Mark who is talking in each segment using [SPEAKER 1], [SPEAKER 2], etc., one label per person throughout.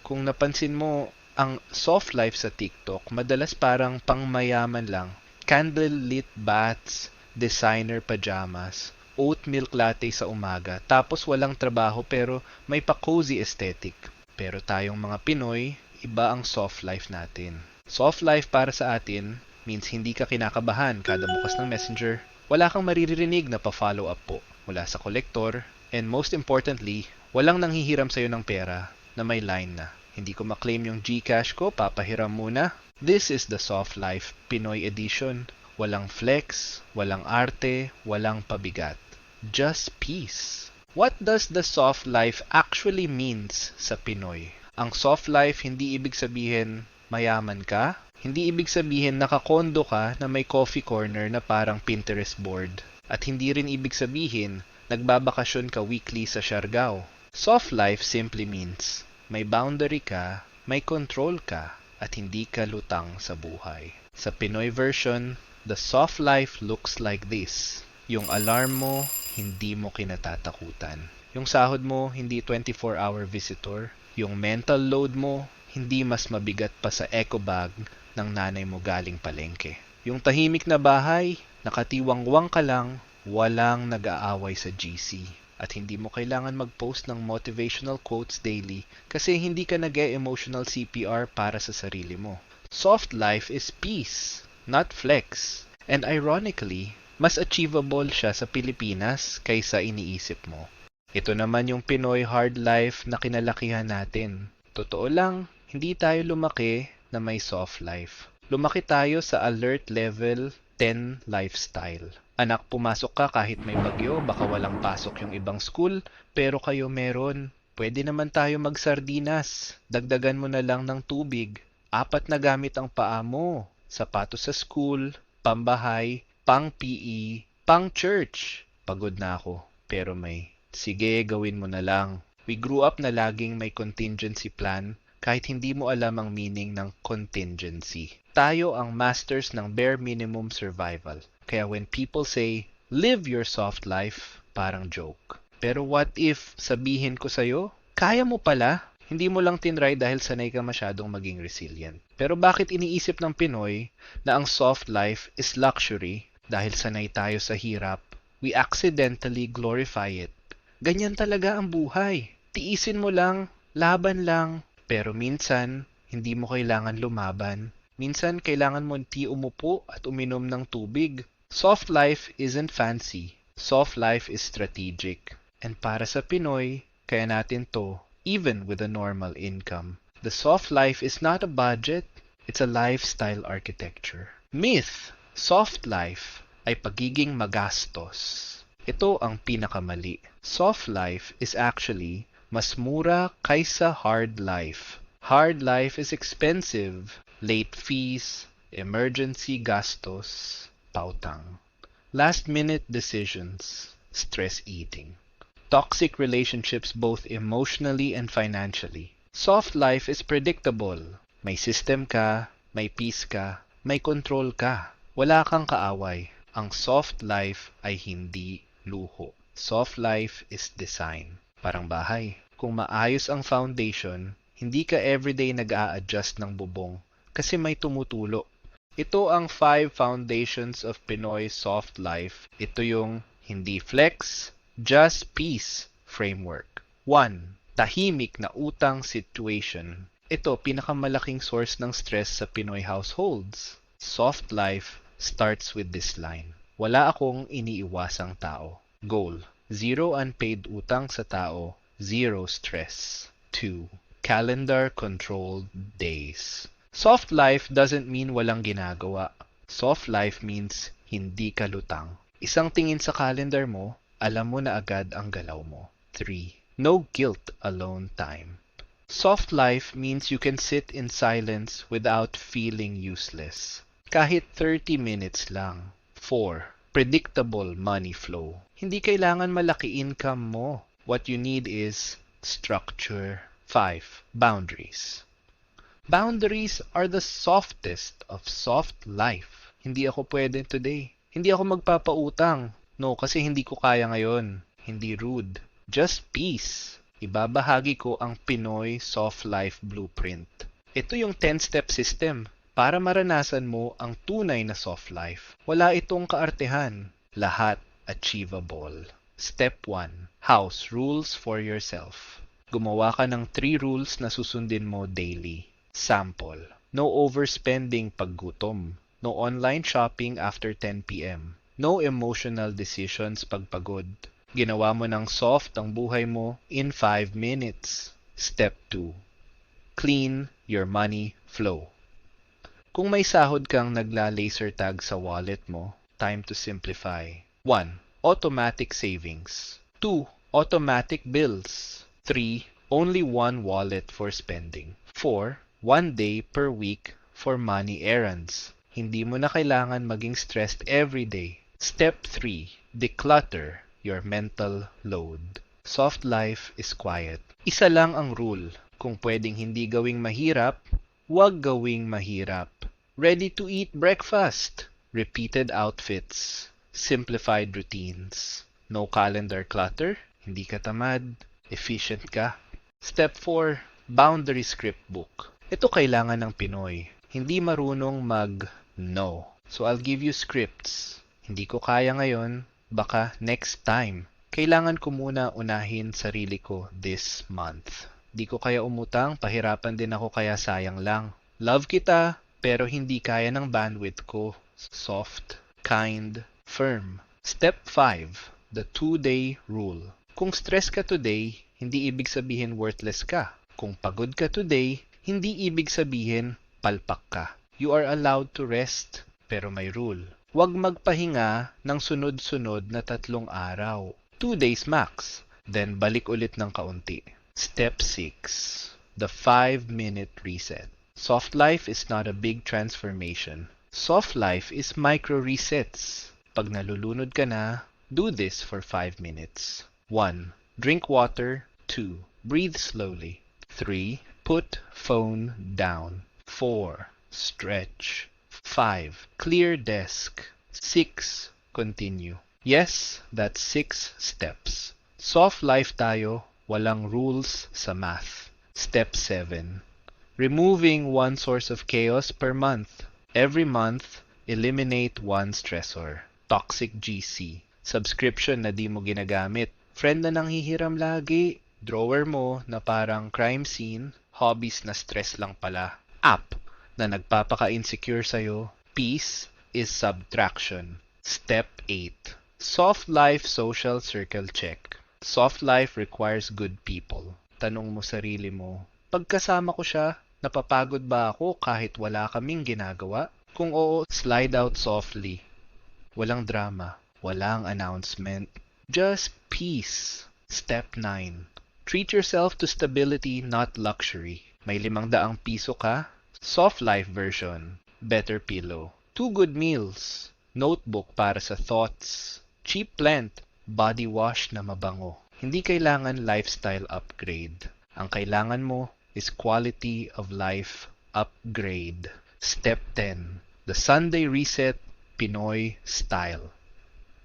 [SPEAKER 1] Kung napansin mo, ang soft life sa TikTok, madalas parang pangmayaman lang. Candlelit baths, designer pajamas, oat milk latte sa umaga, tapos walang trabaho pero may pa-cozy aesthetic. Pero tayong mga Pinoy, iba ang soft life natin. Soft life para sa atin means hindi ka kinakabahan kada bukas ng messenger. Wala kang maririnig na pa-follow up po mula sa kolektor. And most importantly, walang nanghihiram sa'yo ng pera na may line na, hindi ko maklaim yung GCash ko, papahiram muna. This is the soft life Pinoy edition. Walang flex, walang arte, walang pabigat. Just peace. What does the soft life actually means sa Pinoy? Ang soft life hindi ibig sabihin mayaman ka. Hindi ibig sabihin nakakondo ka na may coffee corner na parang Pinterest board. At hindi rin ibig sabihin nagbabakasyon ka weekly sa Siargao. Soft life simply means may boundary ka, may control ka, at hindi ka lutang sa buhay. Sa Pinoy version, the soft life looks like this. Yung alarm mo, hindi mo kinatatakutan. Yung sahod mo, hindi 24-hour visitor. Yung mental load mo, hindi mas mabigat pa sa eco bag ng nanay mo galing palengke. Yung tahimik na bahay, nakatiwangwang ka lang, walang nag-aaway sa GC. At hindi mo kailangan mag-post ng motivational quotes daily kasi hindi ka nag-emotional CPR para sa sarili mo. Soft life is peace, not flex. And ironically, mas achievable siya sa Pilipinas kaysa iniisip mo. Ito naman yung Pinoy hard life na kinalakihan natin. Totoo lang, hindi tayo lumaki na may soft life. Lumaki tayo sa alert level 10 lifestyle. Anak, pumasok ka kahit may bagyo, baka walang pasok yung ibang school, pero kayo meron. Pwede naman tayo magsardinas. Dagdagan mo na lang ng tubig. 4 na gamit ang paa mo. Sapatos sa school, pambahay, pang PE, pang church. Pagod na ako, pero may. Sige, gawin mo na lang. We grew up na laging may contingency plan kahit hindi mo alam ang meaning ng contingency. Tayo ang masters ng bare minimum survival. Kaya when people say, live your soft life, parang joke. Pero what if sabihin ko sa'yo, kaya mo pala? Hindi mo lang tinry dahil sanay ka masyadong maging resilient. Pero bakit iniisip ng Pinoy na ang soft life is luxury dahil sanay tayo sa hirap? We accidentally glorify it. Ganyan talaga ang buhay. Tiisin mo lang, laban lang. Pero minsan, hindi mo kailangan lumaban. Minsan, kailangan mo umupo at uminom ng tubig. Soft life isn't fancy. Soft life is strategic. And para sa Pinoy, kaya natin to, even with a normal income. The soft life is not a budget, it's a lifestyle architecture. Myth, soft life ay pagiging magastos. Ito ang pinakamali. Soft life is actually mas mura kaysa hard life. Hard life is expensive. Late fees, emergency gastos, pautang. Last-minute decisions, stress eating. Toxic relationships both emotionally and financially. Soft life is predictable. May system ka, may peace ka, may control ka. Wala kang kaaway. Ang soft life ay hindi luho. Soft life is design. Parang bahay. Kung maayos ang foundation, hindi ka everyday nag-a-adjust ng bubong kasi may tumutulo. Ito ang 5 foundations of Pinoy soft life. Ito yung hindi flex, just peace framework. 1. Tahimik na utang situation. Ito pinakamalaking source ng stress sa Pinoy households. Soft life starts with this line. Wala akong iniiwasang tao. Goal. 0 unpaid utang sa tao. 0 stress. 2. Calendar controlled days. Soft life doesn't mean walang ginagawa. Soft life means hindi ka lutang. Isang tingin sa calendar mo, alam mo na agad ang galaw mo. 3. No guilt alone time. Soft life means you can sit in silence without feeling useless. Kahit 30 minutes lang. 4. Predictable money flow. Hindi kailangan malaki income mo. What you need is structure. 5. Boundaries. Boundaries are the softest of soft life. Hindi ako pwede today. Hindi ako magpapautang. No, kasi hindi ko kaya ngayon. Hindi rude. Just peace. ibabahagi ko ang Pinoy Soft Life Blueprint. Ito yung 10-step system para maranasan mo ang tunay na soft life. Wala itong kaartehan. Lahat achievable. Step 1. House rules for yourself. Gumawa ka ng 3 rules na susundin mo daily. Sample. No overspending pag gutom. No online shopping after 10 p.m. No emotional decisions pag pagod. Ginawa mo ng soft ang buhay mo in 5 minutes. Step 2. Clean your money flow. Kung may sahod kang nagla-laser tag sa wallet mo, time to simplify. 1. Automatic savings. 2. Automatic bills. 3. Only one wallet for spending. 4. 1 day per week for money errands. Hindi mo na kailangan maging stressed every day. Step 3. Declutter your mental load. Soft life is quiet. Isa lang ang rule. Kung pwedeng hindi gawing mahirap, huwag gawing mahirap. Ready to eat breakfast. Repeated outfits. Simplified routines. No calendar clutter. Hindi ka tamad. Efficient ka. Step 4. Boundary script book. Ito kailangan ng Pinoy. Hindi marunong mag-no. So I'll give you scripts. Hindi ko kaya ngayon. Baka next time. Kailangan ko muna unahin sarili ko this month. Di ko kaya umutang, pahirapan din ako kaya sayang lang. Love kita, pero hindi kaya ng bandwidth ko. Soft, kind, firm. Step 5. The 2-day rule. Kung stress ka today, hindi ibig sabihin worthless ka. Kung pagod ka today, hindi ibig sabihin palpak ka. You are allowed to rest, pero may rule. Huwag magpahinga ng sunod-sunod na 3 araw. 2 days max. Then balik ulit ng kaunti. Step 6. The 5-minute reset. Soft life is not a big transformation. Soft life is micro resets. Pag nalulunod ka na, do this for 5 minutes. 1. Drink water. 2. Breathe slowly. 3. Put phone down. 4. Stretch. 5. Clear desk. 6. Continue. Yes, that's 6 steps. Soft life tayo, walang rules sa math. Step 7. Removing one source of chaos per month. Every month, eliminate one stressor. Toxic GC. Subscription na di mo ginagamit. Friend na nanghihiram lagi. Drawer mo na parang crime scene. Hobbies na stress lang pala. App na nagpapaka-insecure sa'yo. Peace is subtraction. Step 8. Soft life social circle check. Soft life requires good people. Tanong mo sarili mo, pagkasama ko siya, napapagod ba ako kahit wala kaming ginagawa? Kung oo, slide out softly. Walang drama, walang announcement. Just peace. Step 9. Treat yourself to stability, not luxury. May 500 piso ka? Soft life version. Better pillow. 2 good meals. Notebook para sa thoughts. Cheap plant. Body wash na mabango. Hindi kailangan lifestyle upgrade. Ang kailangan mo is quality of life upgrade. Step 10. The Sunday Reset Pinoy Style.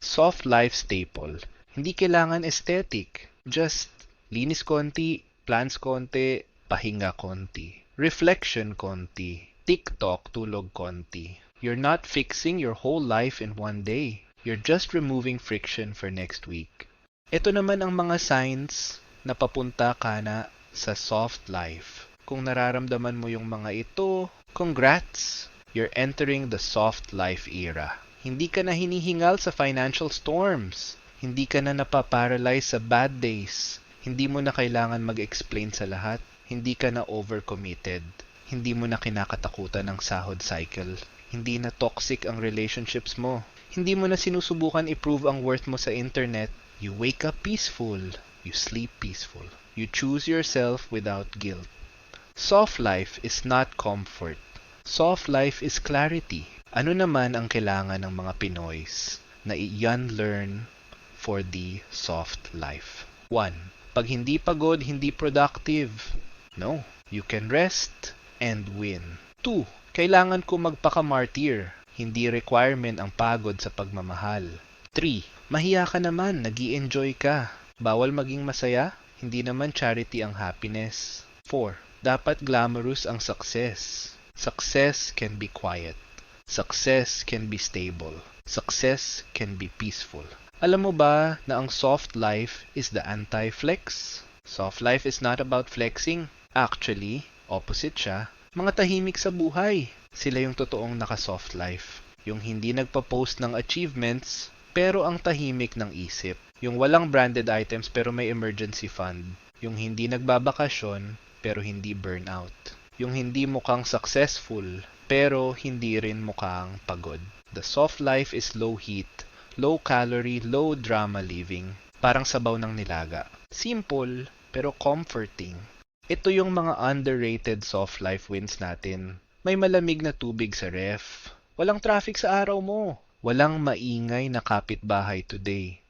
[SPEAKER 1] Soft life staple. Hindi kailangan aesthetic. Just linis konti, plans konti, pahinga konti. Reflection konti. TikTok tulog konti. You're not fixing your whole life in one day. You're just removing friction for next week. Ito naman ang mga signs na papunta ka na sa soft life. Kung nararamdaman mo yung mga ito, congrats! You're entering the soft life era. Hindi ka na hinihingal sa financial storms. Hindi ka na napaparalyze sa bad days. Hindi mo na kailangan mag-explain sa lahat. Hindi ka na overcommitted. Hindi mo na kinakatakutan ng sahod cycle. Hindi na toxic ang relationships mo. Hindi mo na sinusubukan i-prove ang worth mo sa internet. You wake up peaceful. You sleep peaceful. You choose yourself without guilt. Soft life is not comfort. Soft life is clarity. Ano naman ang kailangan ng mga Pinoys na i-unlearn for the soft life? 1. Pag hindi pagod, hindi productive. No. You can rest and win. 2. Kailangan ko magpaka-martyr. Hindi requirement ang pagod sa pagmamahal. 3. Mahiya ka naman, nag-i-enjoy ka. Bawal maging masaya? Hindi naman charity ang happiness. 4. Dapat glamorous ang success. Success can be quiet. Success can be stable. Success can be peaceful. Alam mo ba na ang soft life is the anti-flex? Soft life is not about flexing. Actually, opposite siya. Mga tahimik sa buhay. Sila yung totoong naka-soft life. Yung hindi nagpa-post ng achievements, pero ang tahimik ng isip. Yung walang branded items pero may emergency fund. Yung hindi nagbabakasyon pero hindi burnout. Yung hindi mukhang successful pero hindi rin mukhang pagod. The soft life is low heat, low calorie, low drama living. Parang sabaw ng nilaga. Simple pero comforting. Ito yung mga underrated soft life wins natin. May malamig na tubig sa ref. Walang traffic sa araw mo. Walang maingay na kapitbahay today.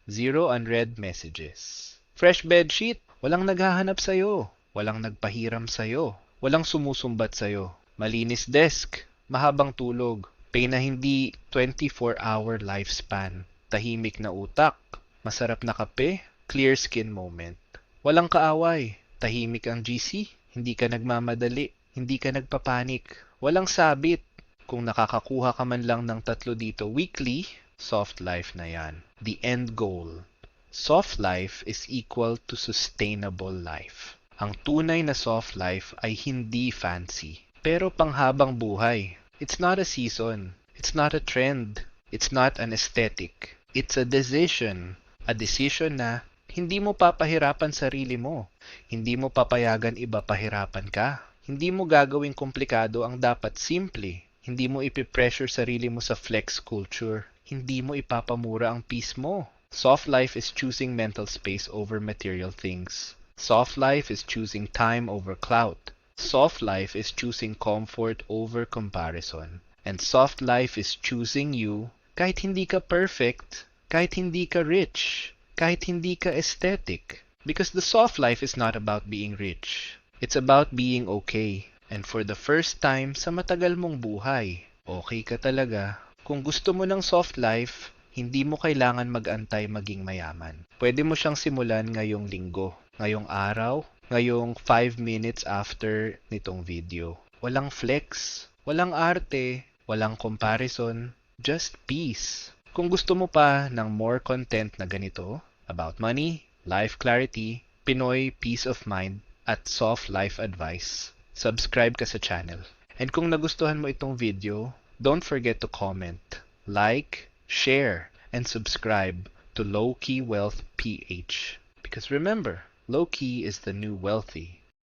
[SPEAKER 1] Zero unread messages. Fresh bedsheet. Walang naghahanap sa'yo. Walang nagpahiram sa'yo. Walang sumusumbat sa'yo. Malinis desk. Mahabang tulog. Pay na hindi 24-hour lifespan. Tahimik na utak. Masarap na kape. Clear skin moment. Walang kaaway. Tahimik ang GC. Hindi ka nagmamadali. Hindi ka nagpapanik. Walang sabit. Kung nakakakuha ka man lang ng 3 dito weekly, soft life na yan. The end goal. Soft life is equal to sustainable life. Ang tunay na soft life ay hindi fancy, pero panghabang buhay. It's not a season. It's not a trend. It's not an aesthetic. It's a decision. A decision na hindi mo papahirapan sarili mo. Hindi mo papayagan iba pahirapan ka. Hindi mo gagawing komplikado ang dapat simple. Hindi mo ipipressure sarili mo sa flex culture. Hindi mo ipapamura ang peace mo. Soft life is choosing mental space over material things. Soft life is choosing time over clout. Soft life is choosing comfort over comparison. And soft life is choosing you kahit hindi ka perfect, kahit hindi ka rich, kahit hindi ka aesthetic. Because the soft life is not about being rich. It's about being okay. And for the first time sa matagal mong buhay, okay ka talaga. Kung gusto mo ng soft life, hindi mo kailangan mag-antay maging mayaman. Pwede mo siyang simulan ngayong linggo, ngayong araw, ngayong 5 minutes after nitong video. Walang flex, walang arte, walang comparison, just peace. Kung gusto mo pa ng more content na ganito, about money, life clarity, Pinoy peace of mind, at soft life advice, subscribe ka sa channel. And kung nagustuhan mo itong video, don't forget to comment, like, share, and subscribe to Low Key Wealth PH. Because remember, low key is the new wealthy.